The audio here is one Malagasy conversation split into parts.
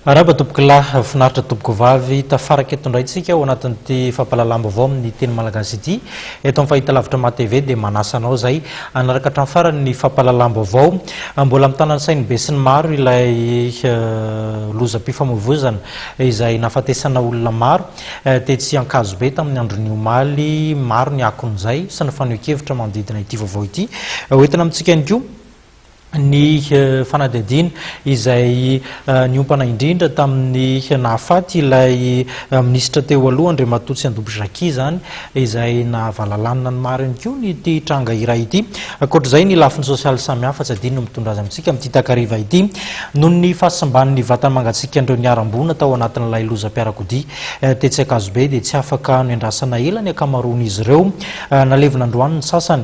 Araba topoklah finaritra topoko vavy tafaraka eto ndraitsika ao anatin'ity fampalalambo avao amin'ny teny malagasy ity eto amin'ny fahitalavitra MATV dia manasanao zay anaraka hatramin'ny farany ny fampalalambo avao mbola mitana sainy be sy ny maro ilay lozam-pifamoivoizana izay nafatesana olona maro tetsy Ankazobe tamin'ny andron'ny omaly maro ny akon'izay sy ny fanehoan-kevitra manodidina ity vaovao ity hoentina amintsika ihany koa ny fanadihadiana izay niompana indrindra tamin'ny nahafaty ilay minisitra teo aloha Andriamatoa Tsindombosy zany izay nahavalalana ny maro ihany koa ny ity tranga iray ity akoatr'izay ny lafiny sosialy samihafa tsy adino mitondra azy amintsika amin'ity takariva ity noho ny fahasamban'ny vatany mangatsiaka andreo niarambona tao anatin'ilay lozam-piarakodia tetsy Ankazobe dia tsy afaka niandrasana ela ny akamaroan'izy ireo nalevina androany ny sasany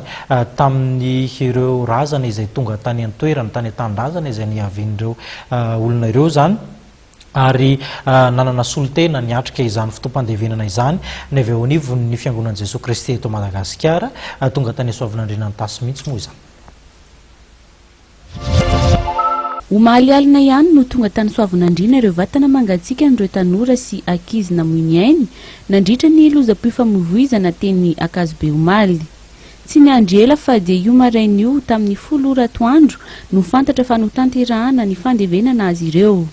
tamin'ny ireo razana izay tonga tany toerana tany an-tanindrazana izay niavian'ireo olona ireo zany ary nanana solotena niatrika izany fotoam-pandevenana izany ny avy eo anivo ny fiangonan'i Jesosy Kristy eto Madagasikara tonga tany Soavinandriana ny tasy mihitsy moa izany. Omaly alina ihany no tonga tany Soavinandriana ireo vatana mangatsiaka an'ireo tanora sy ankizy namoiniainy nandritra ny lozam-pifamoivoizana teny Ankazobe Omaly. Tsy niandry ela fa dia io maraina io tamin'ny 10 atoandro no fantatra fa notanterahana ny fandevenana azy ireo.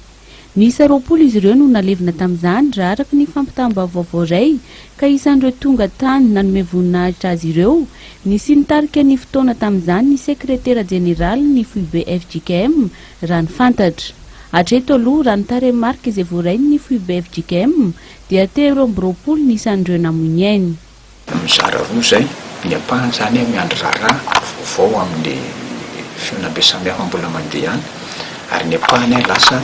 Nisa 20 izy ireo no nalevina tamin'izany raha araka ny fampitambavaovao iray ka isan'ireo tonga tany nanome voninahitra azy ireo nisy nitarika ny fotoana tamin'izany ny sekretera jeneraly ny FUB FJKM raha ny fantatra. Hatreto aloha raha nitare marika izay voarainy ny FUB FJKM dia 20 ny isan'ireo namoiniainy. Ny apahany zany miandry raharaha vaovao amin'ny fionabe samihafa mbola mandeha any ary ny apahany lasa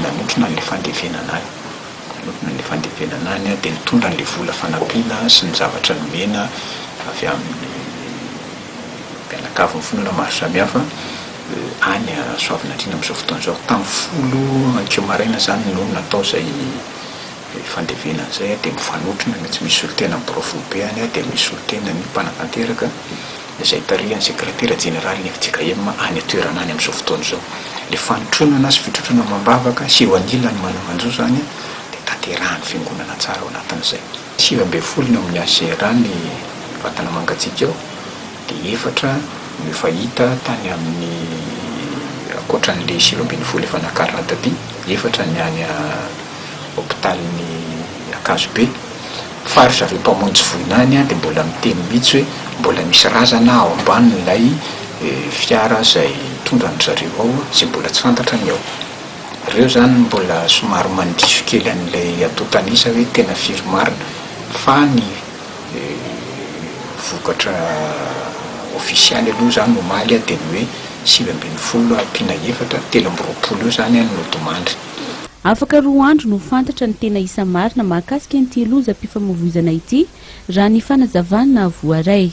nanotrona ny fandevenana any nanotrona ny fandevenana any dia nitondra ny vola fanampiana sy ny zavatra nomena avy amin'ny mpianakavy ny fonona maro samihafa any Soavinandriana amin'izao fotoana izao tamin'ny 10 ankio-maraina zany no natao zay fandevenana zay dia mifanotrona tsy misy solotena amin'ny profbe any dia misy solotena ny mpanatanteraka izay tarihany sekretera jeneraly ny FJKM any toerana any amin'izao fotoana izao. Le fanotronana sy fitrotrona mambavaka sy eo anilany manamanjo zany dia tanterahany fiangonana tsara ao anatin'izay. 7 no amin'ny ACR ny vatana mangatsiaka ao dia 4 no fahita tany amin'ny akoatran'le 7 efa nakarana taty 4 ny any hôpitalin'ny Ankazobe faritra avy mpamonjy voinany dia mbola miteny mihitsy hoe mbola misy razana ao ambanin'ilay fiara izay tondra ny zareo ao izay mbola tsy fantatra ny ao. Ireo zany mbola somary mandiso kely an'ilay atao tanisa hoe tena firy marina fa ny vokatra ofisialy aloha zany Omaly dia ny hoe 7 ampiana 4 3 eo zany no domandry. Afaka 2 andro no fantatra ny tena isa marina mahakasika an'ity lozam-pifamoivoizana ity raha ny fanazavana voaray.